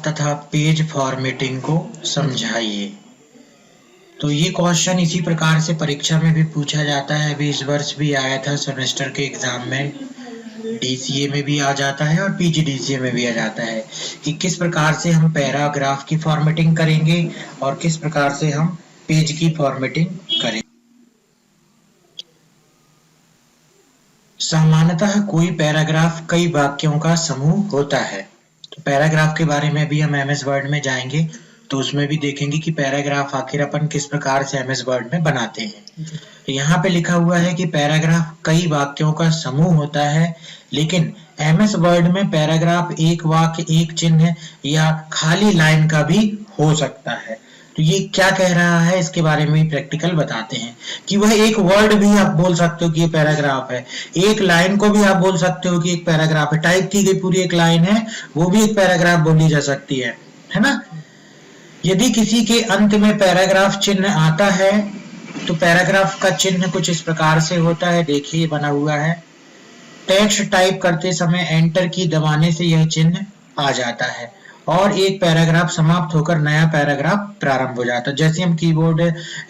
तथा page formatting को समझाइए। तो ये क्वेश्चन इसी प्रकार से परीक्षा में भी पूछा जाता है। अभी इस वर्ष भी आया था सेमेस्टर के एग्जाम में, डीसीए में भी आ जाता है और पीजीडीसीए में भी आ जाता है कि किस प्रकार से हम पैराग्राफ की फॉर्मेटिंग करेंगे और किस प्रकार से हम पेज की फॉर्मेटिंग करेंगे। सामान्यतः कोई पैराग्राफ कई वाक्यों का समूह होता है। तो पैराग्राफ के बारे में भी हम एमएस वर्ड में जाएंगे तो उसमें भी देखेंगे कि पैराग्राफ आखिर अपन किस प्रकार से एमएस वर्ड में बनाते हैं। तो यहाँ पे लिखा हुआ है कि पैराग्राफ कई वाक्यों का समूह होता है, लेकिन एमएस वर्ड में पैराग्राफ एक वाक्य, एक चिन्ह या खाली लाइन का भी हो सकता है। तो ये क्या कह रहा है इसके बारे में प्रैक्टिकल बताते हैं कि वह एक वर्ड भी आप बोल सकते हो कि ये पैराग्राफ है, एक लाइन को भी आप बोल सकते हो कि एक पैराग्राफ है, टाइप की गई पूरी एक लाइन है वो भी एक पैराग्राफ बोली जा सकती है ना। यदि किसी के अंत में पैराग्राफ चिन्ह आता है तो पैराग्राफ का चिन्ह कुछ इस प्रकार से होता है, देखिए बना हुआ है। टेक्स्ट टाइप करते समय एंटर की दबाने से यह चिन्ह आ जाता है और एक पैराग्राफ समाप्त होकर नया पैराग्राफ प्रारंभ हो जाता है। जैसे हम कीबोर्ड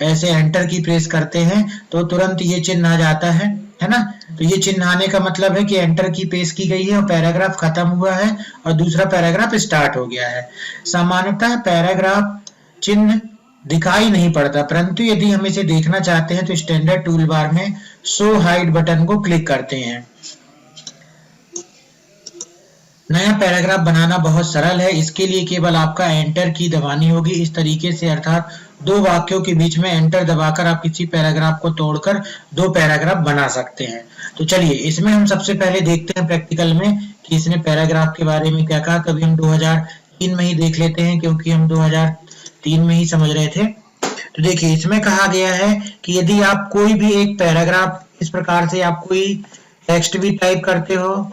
ऐसे एंटर की प्रेस करते हैं तो तुरंत ये चिन्ह आ जाता है ना। तो ये चिन्ह आने का मतलब है कि एंटर की प्रेस की गई है और पैराग्राफ खत्म हुआ है और दूसरा पैराग्राफ स्टार्ट हो गया है। सामान्यतः पैराग्राफ चिन्ह दिखाई नहीं पड़ता, परंतु यदि हम इसे देखना चाहते हैं तो स्टैंडर्ड टूल बार में शो हाइड बटन को क्लिक करते हैं। नया पैराग्राफ बनाना बहुत सरल है। इसके लिए केवल आपका एंटर की दबानी होगी इस तरीके से, अर्थात दो वाक्यों के बीच में एंटर दबाकर आप किसी पैराग्राफ को तोड़कर दो पैराग्राफ बना सकते हैं। तो चलिए इसमें हम सबसे पहले देखते हैं प्रैक्टिकल में कि इसने पैराग्राफ के बारे में क्या कहा। कभी हम 2003 में ही देख लेते हैं क्योंकि हम 2003 में ही समझ रहे थे। तो देखिए इसमें कहा गया है कि यदि आप कोई भी एक पैराग्राफ इस प्रकार से आप कोई टेक्स्ट भी टाइप करते हो,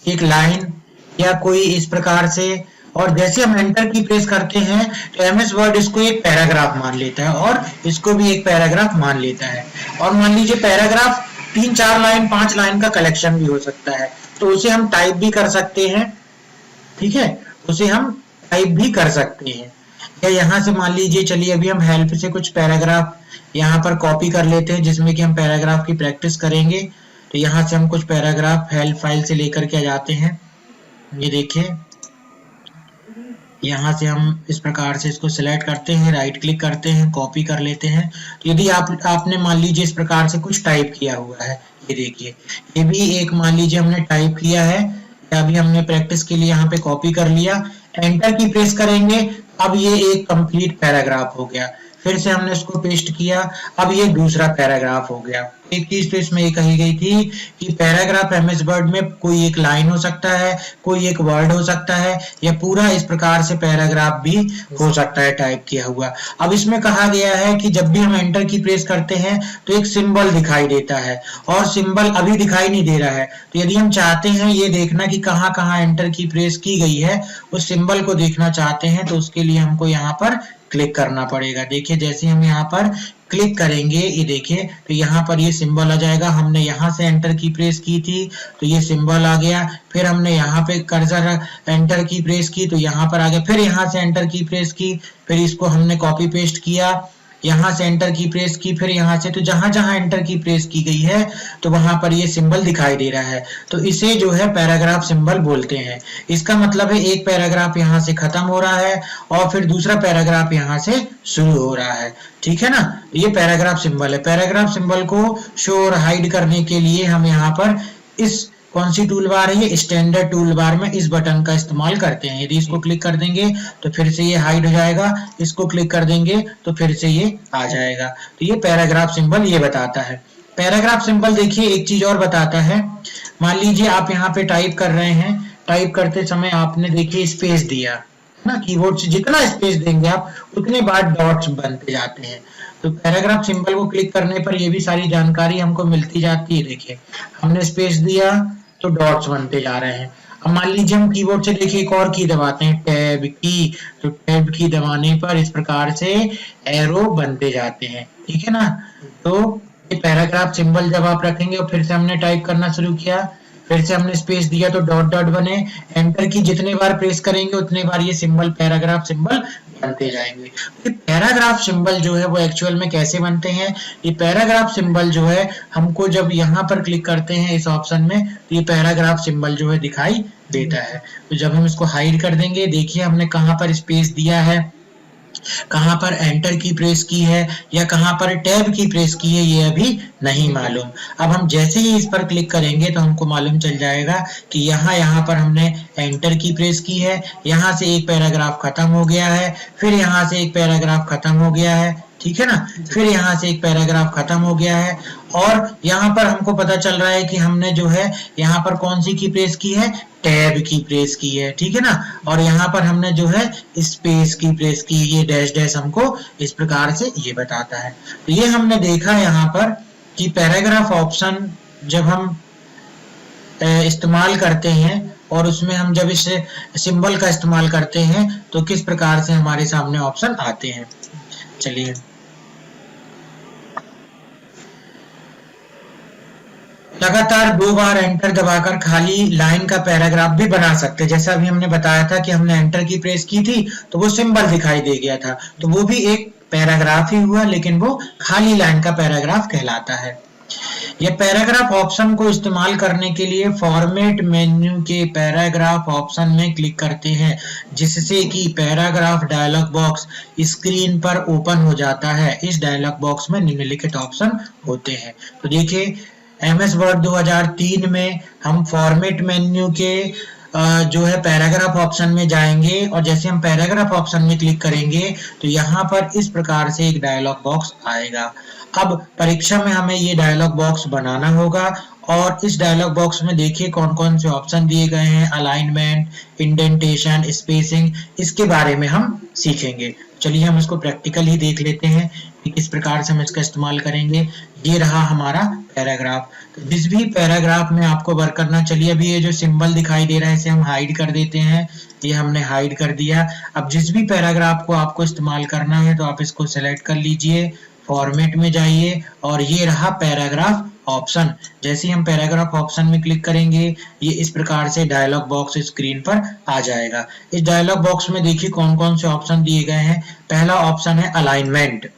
एक लाइन या कोई इस प्रकार से, और जैसे हम एंटर की प्रेस करते हैं तो एमएस वर्ड इसको एक पैराग्राफ मान लेता है और इसको भी एक पैराग्राफ मान लेता है। और मान लीजिए पैराग्राफ 3-4 लाइन 5 लाइन का कलेक्शन भी हो सकता है, तो उसे हम टाइप भी कर सकते हैं, ठीक है, उसे हम टाइप भी कर सकते हैं। या यहाँ से मान लीजिए, चलिए अभी हम हेल्प से कुछ पैराग्राफ यहाँ पर कॉपी कर लेते हैं जिसमें कि हम पैराग्राफ की प्रैक्टिस करेंगे। तो यहाँ से हम कुछ पैराग्राफ हेल्प फाइल से लेकर के आ जाते हैं। ये देखिए यहाँ से हम इस प्रकार से इसको सिलेक्ट करते हैं, राइट क्लिक करते हैं, कॉपी कर लेते हैं। तो यदि आपने मान लीजिए इस प्रकार से कुछ टाइप किया हुआ है, ये देखिए ये भी एक मान लीजिए हमने टाइप किया है, अभी हमने प्रैक्टिस के लिए यहाँ पे कॉपी कर लिया, एंटर की प्रेस करेंगे, अब ये एक कंप्लीट पैराग्राफ हो गया। फिर से हमने इसको पेस्ट किया, अब ये दूसरा पैराग्राफ हो गया। एक चीज तो इसमें ये कही गई थी कि पैराग्राफ एमएस वर्ड में कोई एक लाइन हो सकता है, कोई एक वर्ड हो सकता है, या पूरा इस प्रकार से पैराग्राफ भी हो सकता है टाइप किया हुआ। अब इसमें कहा गया है कि जब भी हम एंटर की प्रेस करते हैं तो एक सिंबल दिखाई देता है और सिंबल अभी दिखाई नहीं दे रहा है। तो यदि हम चाहते हैं ये देखना कि कहाँ कहाँ एंटर की प्रेस की गई है, उस सिंबल को देखना चाहते हैं, तो उसके लिए हमको यहाँ पर क्लिक करना पड़ेगा। देखिए जैसे हम यहाँ पर क्लिक करेंगे, ये देखिए तो यहाँ पर ये सिंबल आ जाएगा। हमने यहाँ से एंटर की प्रेस की थी तो ये सिंबल आ गया, फिर हमने यहाँ पे कर्सर एंटर की प्रेस की तो यहाँ पर आ गया, फिर यहाँ से एंटर की प्रेस की, फिर इसको हमने कॉपी पेस्ट किया, यहाँ से एंटर की प्रेस की, फिर यहाँ से, तो जहां जहां एंटर की प्रेस की गई है तो वहां पर ये सिंबल दिखाई दे रहा है। तो इसे जो है पैराग्राफ सिंबल बोलते हैं। इसका मतलब है एक पैराग्राफ यहाँ से खत्म हो रहा है और फिर दूसरा पैराग्राफ यहाँ से शुरू हो रहा है, ठीक है ना। ये पैराग्राफ सिंबल है। पैराग्राफ सिंबल को शो और हाइड करने के लिए हम यहाँ पर इस कौन सी टूल बार है, ये स्टैंडर्ड टूल बार में इस बटन का इस्तेमाल करते हैं। यदि इसको क्लिक कर देंगे तो फिर से ये हाइड हो जाएगा, इसको क्लिक कर देंगे तो फिर से ये आ जाएगा। तो ये पैराग्राफ सिंबल ये बताता है। पैराग्राफ सिंबल देखिए एक चीज और बताता है। मान लीजिए आप यहाँ पे टाइप कर रहे हैं, टाइप करते समय आपने देखिए स्पेस दिया ना, कीबोर्ड से जितना स्पेस देंगे आप उतने बार डॉट्स बनते जाते हैं। तो पैराग्राफ सिंबल को क्लिक करने पर ये भी सारी जानकारी हमको मिलती जाती है। देखिए हमने स्पेस दिया तो डॉट्स बनते जा रहे हैं। अब मान लीजिए हम कीबोर्ड से देखिए एक और की दबाते हैं, टैब की, तो टैब की दबाने पर इस प्रकार से एरो बनते जाते हैं, ठीक है ना। तो ये पैराग्राफ सिंबल जब आप रखेंगे और फिर से हमने टाइप करना शुरू किया फिर से हमने स्पेस दिया तो डॉट डॉट बने। एंटर की जितने बार प्रेस करेंगे उतने बार ये सिंबल, पैराग्राफ सिंबल बनते जाएंगे। ये पैराग्राफ सिंबल जो है वो एक्चुअल में कैसे बनते हैं? ये पैराग्राफ सिंबल जो है हमको जब यहाँ पर क्लिक करते हैं इस ऑप्शन में तो ये पैराग्राफ सिंबल जो है दिखाई देता है। तो जब हम इसको हाइड कर देंगे, देखिए हमने कहाँ पर स्पेस दिया है, कहाँ पर एंटर की प्रेस की है या कहाँ पर टैब की प्रेस की है, ये अभी नहीं मालूम। अब हम जैसे ही इस पर क्लिक करेंगे तो हमको मालूम चल जाएगा कि यहाँ पर हमने एंटर की प्रेस की है, यहाँ से एक पैराग्राफ खत्म हो गया है, फिर यहाँ से एक पैराग्राफ खत्म हो गया है, ठीक है ना, फिर यहाँ से एक पैराग्राफ खत्म हो गया है। और यहाँ पर हमको पता चल रहा है कि हमने जो है यहाँ पर कौन सी की प्रेस की है, टैब की प्रेस की है, ठीक है ना। और यहाँ पर हमने जो है स्पेस की प्रेस की, ये डैश डैश हमको इस प्रकार से ये बताता है। तो ये हमने देखा यहाँ पर कि पैराग्राफ ऑप्शन जब हम इस्तेमाल करते हैं और उसमें हम जब इस सिंबल का इस्तेमाल करते हैं तो किस प्रकार से हमारे सामने ऑप्शन आते हैं। चलिए लगातार 2 बार एंटर दबाकर खाली लाइन का पैराग्राफ भी बना सकते हैं। जैसा अभी हमने बताया था कि हमने एंटर की प्रेस की थी तो वो सिंबल दिखाई दे गया था, तो वो भी एक पैराग्राफ ही हुआ, लेकिन वो खाली लाइन का पैराग्राफ कहलाता है। यह पैराग्राफ ऑप्शन को इस्तेमाल करने के लिए फॉर्मेट मेन्यू के पैराग्राफ ऑप्शन में क्लिक करते हैं, जिससे कि पैराग्राफ डायलॉग बॉक्स स्क्रीन पर ओपन हो जाता है। इस डायलॉग बॉक्स में निम्नलिखित ऑप्शन होते हैं। तो देखिए MS वर्ड 2003 में हम फॉर्मेट मेन्यू के जो है पैराग्राफ ऑप्शन में जाएंगे और जैसे हम पैराग्राफ ऑप्शन में क्लिक करेंगे तो यहाँ पर इस प्रकार से एक डायलॉग बॉक्स आएगा। अब परीक्षा में हमें ये डायलॉग बॉक्स बनाना होगा और इस डायलॉग बॉक्स में देखिए कौन कौन से ऑप्शन दिए गए हैं, अलाइनमेंट, इंडेंटेशन, स्पेसिंग, इसके बारे में हम सीखेंगे। चलिए हम इसको प्रैक्टिकल ही देख लेते हैं कि किस प्रकार से हम इसका इस्तेमाल करेंगे। ये रहा हमारा पैराग्राफ। तो जिस भी पैराग्राफ में आपको वर्क करना, चलिए अभी ये जो सिंबल दिखाई दे रहा है इसे हम हाइड कर देते हैं, ये हमने हाइड कर दिया। अब जिस भी पैराग्राफ को आपको इस्तेमाल करना है तो आप इसको सेलेक्ट कर लीजिए, फॉर्मेट में जाइए और ये रहा पैराग्राफ ऑप्शन। जैसे ही हम पैराग्राफ ऑप्शन में क्लिक करेंगे ये इस प्रकार से डायलॉग बॉक्स स्क्रीन पर आ जाएगा। इस डायलॉग बॉक्स में देखिए कौन कौन से ऑप्शन दिए गए हैं। पहला ऑप्शन है अलाइनमेंट,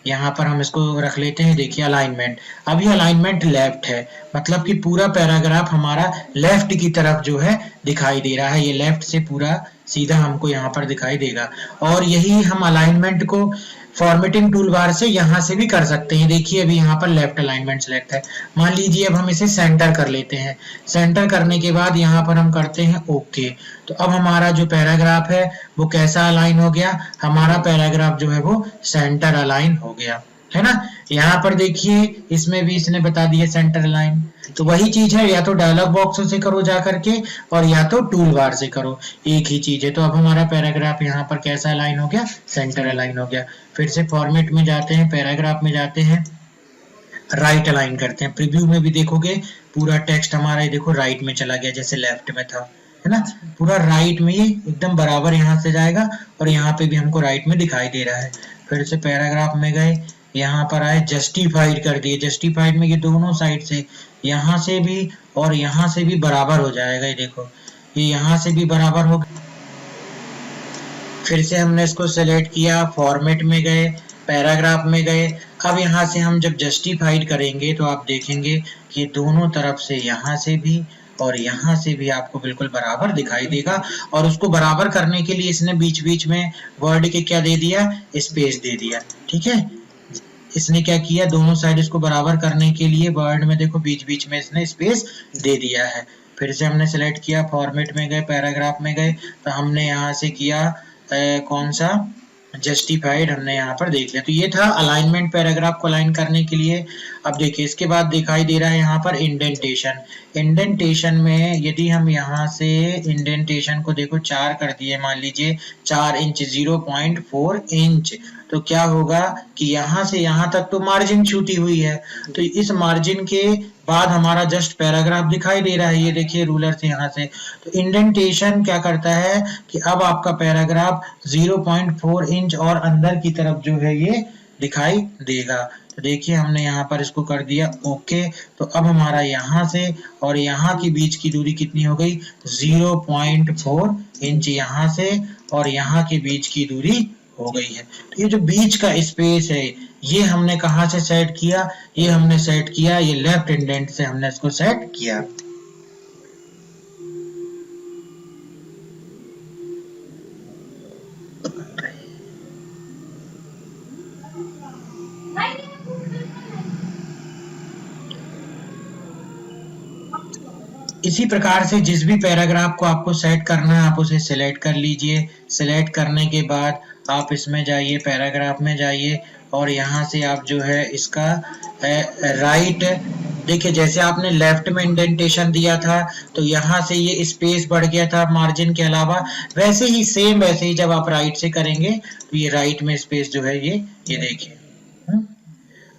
यहाँ पर हम इसको रख लेते हैं। देखिए अलाइनमेंट, अभी अलाइनमेंट लेफ्ट है, मतलब कि पूरा पैराग्राफ हमारा लेफ्ट की तरफ जो है दिखाई दे रहा है। ये लेफ्ट से पूरा सीधा हमको यहाँ पर दिखाई देगा और यही हम अलाइनमेंट को फॉर्मेटिंग टूल बार से यहाँ से भी कर सकते हैं। देखिए अभी यहाँ पर लेफ्ट अलाइनमेंट सेलेक्ट है। मान लीजिए अब हम इसे सेंटर कर लेते हैं। सेंटर करने के बाद यहाँ पर हम करते हैं ओके। तो अब हमारा जो पैराग्राफ है वो कैसा अलाइन हो गया, हमारा पैराग्राफ जो है वो सेंटर अलाइन हो गया, है ना। यहाँ पर देखिए इसमें भी इसने बता दिया सेंटर अलाइन। तो वही चीज है, या तो डायलॉग बॉक्स से करो जा करके और या तो टूल बार से करो, एक ही चीज है। तो अब हमारा पैराग्राफ यहाँ पर कैसा अलाइन हो गया, सेंटर अलाइन हो गया। फिर से फॉर्मेट में जाते हैं, पैराग्राफ में जाते हैं, राइट अलाइन करते हैं। प्रीव्यू में भी देखोगे पूरा टेक्स्ट हमारा ये देखो राइट में चला गया, जैसे लेफ्ट में था, है ना। पूरा राइट में ये एकदम बराबर यहाँ से जाएगा और यहाँ पे भी हमको राइट में दिखाई दे रहा है। फिर से पैराग्राफ में गए, यहाँ पर आए, जस्टिफाइड कर दिए। जस्टिफाइड में ये दोनों साइड से, यहाँ से भी और यहाँ से भी बराबर हो जाएगा। ये देखो ये यहाँ से भी बराबर हो गया। फिर से हमने इसको सेलेक्ट किया, फॉर्मेट में गए, पैराग्राफ में गए। अब यहाँ से हम जब जस्टिफाइड करेंगे तो आप देखेंगे कि दोनों तरफ से, यहाँ से भी और यहाँ से भी आपको बिल्कुल बराबर दिखाई देगा। और उसको बराबर करने के लिए इसने बीच बीच में वर्ड के क्या दे दिया, स्पेस दे दिया, ठीक है। इसने क्या किया, दोनों साइड इसको बराबर करने के लिए वर्ड में देखो बीच बीच में इसने स्पेस दे दिया है। फिर से हमने सेलेक्ट किया, फॉर्मेट में गए, पैराग्राफ में गए, तो हमने यहाँ से किया कौन सा, जस्टिफाइड हमने यहाँ पर देख लिया। तो ये था अलाइनमेंट, पैराग्राफ को अलाइन करने के लिए। अब देखिए इसके बाद दिखाई दे रहा है यहाँ पर इंडेंटेशन। इंडेंटेशन में यदि हम यहाँ से इंडेंटेशन को देखो 4 कर दिए, मान लीजिए 4 इंच, 0.4 इंच, तो क्या होगा कि यहाँ से यहाँ तक तो मार्जिन छूटी हुई है, तो इस मार्जिन के बाद हमारा जस्ट पैराग्राफ दिखाई दे रहा है। ये देखिए रूलर से यहाँ से, तो इंडेंटेशन क्या करता है कि अब आपका पैराग्राफ 0.4 इंच और अंदर की तरफ जो है ये दिखाई देगा। तो देखिए हमने यहाँ पर इसको कर दिया ओके। तो अब हमारा यहाँ से और यहाँ की बीच की दूरी कितनी हो गई 0.4 इंच यहाँ से और यहाँ के बीच की दूरी हो गई है। तो ये जो बीच का स्पेस है ये हमने कहाँ से सेट किया, ये हमने सेट किया ये लेफ्ट इंडेंट से हमने इसको सेट किया। इसी प्रकार से जिस भी पैराग्राफ को आपको सेट करना है आप उसे सिलेक्ट कर लीजिए। सिलेक्ट करने के बाद आप इसमें जाइए, पैराग्राफ में जाइए और यहाँ से आप जो है इसका राइट, देखिए जैसे आपने लेफ्ट में इंडेंटेशन दिया था तो यहाँ से ये स्पेस बढ़ गया था मार्जिन के अलावा, वैसे ही सेम वैसे ही जब आप राइट से करेंगे तो ये राइट में स्पेस जो है ये देखिए।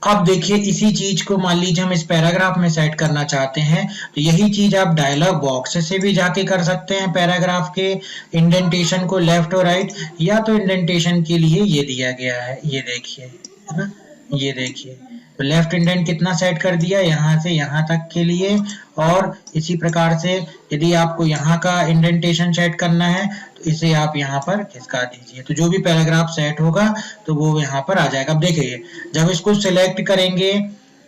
अब देखिए इसी चीज को मान लीजिए हम इस पैराग्राफ में सेट करना चाहते हैं तो यही चीज आप डायलॉग बॉक्स से भी जाके कर सकते हैं। पैराग्राफ के इंडेंटेशन को लेफ्ट और राइट, या तो इंडेंटेशन के लिए ये दिया गया है, ये देखिए है ना, ये देखिए तो लेफ्ट इंडेंट कितना सेट कर दिया यहाँ से यहाँ तक के लिए। और इसी प्रकार से यदि आपको यहाँ का इंडेंटेशन सेट करना है तो इसे आप यहाँ पर खिसका दीजिए, तो जो भी पैराग्राफ सेट होगा तो वो यहाँ पर आ जाएगा। अब देखिए जब इसको सिलेक्ट करेंगे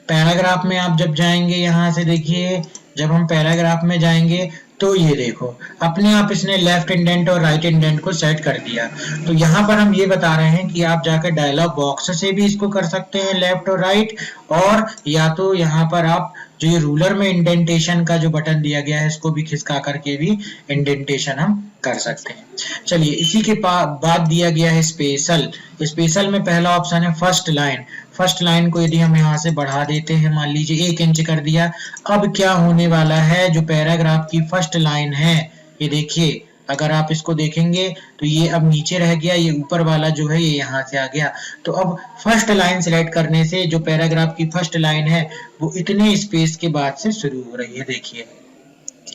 पैराग्राफ में आप जब जाएंगे यहाँ से, देखिए जब हम पैराग्राफ में जाएंगे तो ये देखो अपने आप इसने लेफ्ट इंडेंट और राइट इंडेंट को सेट कर दिया। तो यहाँ पर हम ये बता रहे हैं कि आप जाकर डायलॉग बॉक्स से भी इसको कर सकते हैं लेफ्ट और राइट, और या तो यहाँ पर आप जो ये रूलर में इंडेंटेशन का जो बटन दिया गया है इसको भी खिसका करके भी इंडेंटेशन हम कर सकते हैं। चलिए इसी के बाद दिया गया है स्पेशल। स्पेशल में पहला ऑप्शन है फर्स्ट लाइन। फर्स्ट लाइन को यदि हम यहाँ से बढ़ा देते हैं, मान लीजिए 1 इंच कर दिया, अब क्या होने वाला है जो पैराग्राफ की फर्स्ट लाइन है ये देखिए, अगर आप इसको देखेंगे तो ये अब नीचे रह गया, ये ऊपर वाला जो है ये यहाँ से आ गया। तो अब फर्स्ट लाइन सिलेक्ट करने से जो पैराग्राफ की फर्स्ट लाइन है वो इतने स्पेस के बाद से शुरू हो रही है। देखिए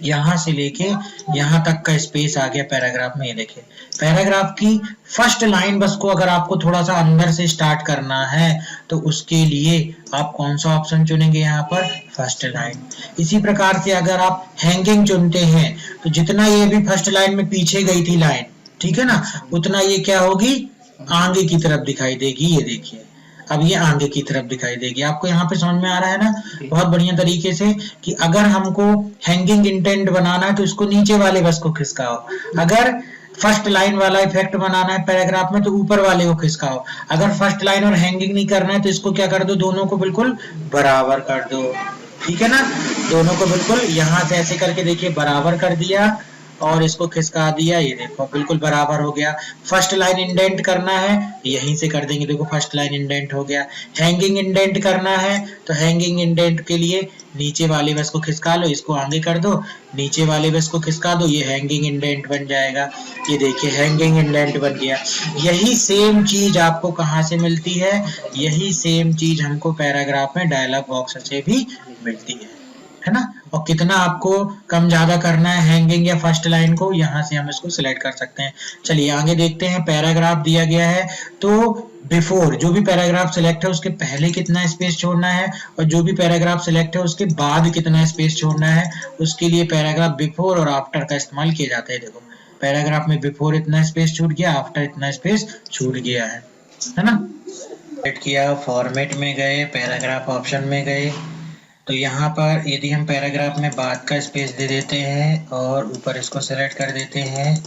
यहाँ से लेके यहाँ तक का स्पेस आ गया पैराग्राफ में। ये देखिए पैराग्राफ की फर्स्ट लाइन बस को अगर आपको थोड़ा सा अंदर से स्टार्ट करना है तो उसके लिए आप कौन सा ऑप्शन चुनेंगे, यहाँ पर फर्स्ट लाइन। इसी प्रकार से अगर आप हैंगिंग चुनते हैं तो जितना ये भी फर्स्ट लाइन में पीछे गई थी लाइन, ठीक है ना, उतना ये क्या होगी आगे की तरफ दिखाई देगी। ये देखिए अब ये आगे की तरफ दिखाई देगी। आपको यहाँ पे समझ में आ रहा है ना बहुत बढ़िया तरीके से कि अगर हमको हैंगिंग इंटेंट बनाना है तो इसको नीचे वाले बस को खिसकाओ, अगर फर्स्ट लाइन वाला इफेक्ट बनाना है पैराग्राफ में तो ऊपर वाले को खिसकाओ, अगर फर्स्ट लाइन और हैंगिंग नहीं करना है तो इसको क्या कर दो, दोनों को बिल्कुल बराबर कर दो, ठीक है ना, दोनों को बिल्कुल यहाँ से ऐसे करके देखिए बराबर कर दिया और इसको खिसका दिया, ये देखो बिल्कुल बराबर हो गया। फर्स्ट लाइन इंडेंट करना है यहीं से कर देंगे, देखो फर्स्ट लाइन इंडेंट हो गया। हैंगिंग इंडेंट करना है तो हैंगिंग इंडेंट के लिए नीचे वाले बस को खिसका लो, इसको आगे कर दो, नीचे वाले बस को खिसका दो, ये हैंगिंग इंडेंट बन जाएगा। ये देखिए हैंगिंग इंडेंट बन गया। यही सेम चीज आपको कहाँ से मिलती है, यही सेम चीज हमको पैराग्राफ में डायलॉग बॉक्स से भी मिलती है ना। और कितना आपको कम ज्यादा करना है हैंगिंग या फर्स्ट लाइन को, यहाँ से हम इसको सिलेक्ट कर सकते हैं। चलिए आगे देखते हैं। पैराग्राफ दिया गया है तो बिफोर जो भी पैराग्राफ सिलेक्ट है उसके पहले कितना स्पेस छोड़ना है और जो भी पैराग्राफ सिलेक्ट है उसके बाद कितना स्पेस छोड़ना है, उसके लिए पैराग्राफ बिफोर और आफ्टर का इस्तेमाल किया जाता है। देखो पैराग्राफ में बिफोर इतना स्पेस छूट गया, आफ्टर इतना स्पेस छूट गया है ना। सेलेक्ट किया, फॉर्मेट में गए, पैराग्राफ ऑप्शन में गए, तो यहाँ पर यदि हम पैराग्राफ में बाद का स्पेस दे देते हैं और ऊपर इसको सेलेक्ट कर देते हैं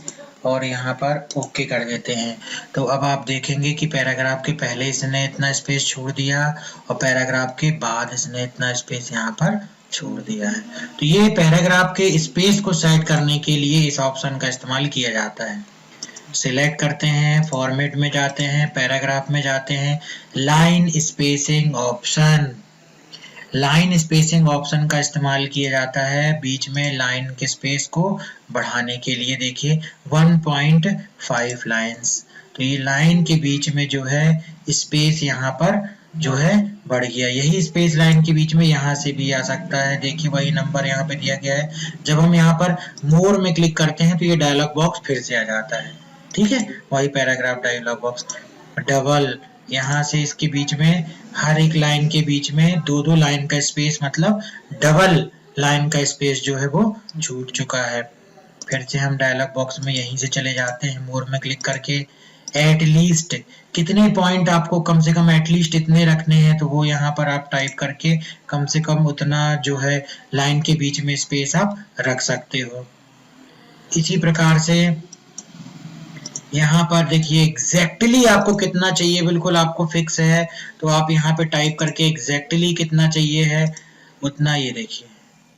और यहाँ पर ओके कर देते हैं, तो अब आप देखेंगे कि पैराग्राफ के पहले इसने इतना स्पेस छोड़ दिया और पैराग्राफ के बाद इसने इतना स्पेस यहाँ पर छोड़ दिया है। तो ये पैराग्राफ के स्पेस को सेट करने के लिए इस ऑप्शन का इस्तेमाल किया जाता है। सिलेक्ट करते हैं, फॉर्मेट में जाते हैं, पैराग्राफ में जाते हैं, line spacing option. Line spacing option का इस्तेमाल किया जाता है बीच में लाइन के स्पेस को बढ़ाने के लिए। देखिए 1.5 लाइन्स, तो ये लाइन के बीच में जो है स्पेस यहाँ पर जो है बढ़ गया। यही स्पेस लाइन के बीच में यहाँ से भी आ सकता है। देखिए वही नंबर यहाँ पे दिया गया है। जब हम यहाँ पर मोर में क्लिक करते हैं तो ये डायलॉग बॉक्स फिर से आ जाता है, ठीक है, वही पैराग्राफ डायलॉग बॉक्स। डबल यहाँ से इसके बीच में हर एक लाइन के बीच में दो दो लाइन का स्पेस, मतलब डबल लाइन का स्पेस जो है वो छूट चुका है। फिर से हम डायलॉग बॉक्स में यहीं से चले जाते हैं, मोर में क्लिक करके एट लीस्ट कितने पॉइंट आपको कम से कम एटलीस्ट इतने रखने हैं, तो वो यहाँ पर आप टाइप करके कम से कम उतना जो है लाइन के बीच में स्पेस आप रख सकते हो। इसी प्रकार से यहाँ पर देखिए एग्जैक्टली आपको कितना चाहिए, बिल्कुल आपको फिक्स है, तो आप यहाँ पे टाइप करके एग्जैक्टली कितना चाहिए है उतना, ये देखिए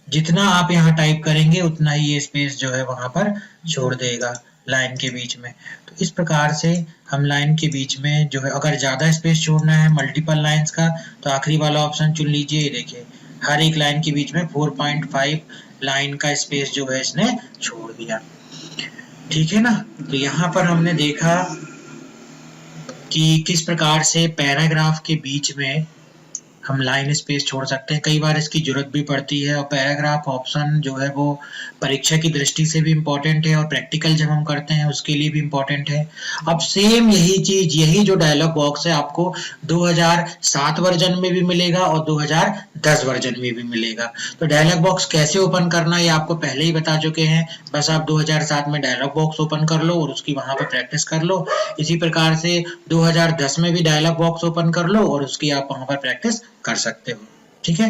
जितना आप यहाँ टाइप करेंगे उतना ही ये स्पेस जो है वहां पर छोड़ देगा लाइन के बीच में। तो इस प्रकार से हम लाइन के बीच में जो है, अगर ज्यादा स्पेस छोड़ना है मल्टीपल लाइंस का, तो आखिरी वाला ऑप्शन चुन लीजिए। ये देखिए हर एक लाइन के बीच में 4.5 लाइन का स्पेस जो है इसने छोड़ दिया। ठीक है ना। तो यहाँ पर हमने देखा कि किस प्रकार से पैराग्राफ के बीच में हम लाइन स्पेस छोड़ सकते हैं। कई बार इसकी जरूरत भी पड़ती है, और पैराग्राफ ऑप्शन जो है वो परीक्षा की दृष्टि से भी इम्पोर्टेंट है और प्रैक्टिकल जब हम करते हैं उसके लिए भी इम्पोर्टेंट है। अब सेम यही चीज, यही जो डायलॉग बॉक्स है आपको 2007 वर्जन में भी मिलेगा और 2010 वर्जन में भी मिलेगा। तो डायलॉग बॉक्स कैसे ओपन करना है ये आपको पहले ही बता चुके हैं, बस आप 2007 में डायलॉग बॉक्स ओपन कर लो और उसकी वहां पर प्रैक्टिस कर लो। इसी प्रकार से 2010 में भी डायलॉग बॉक्स ओपन कर लो और उसकी आप वहां पर प्रैक्टिस कर सकते हो। ठीक है।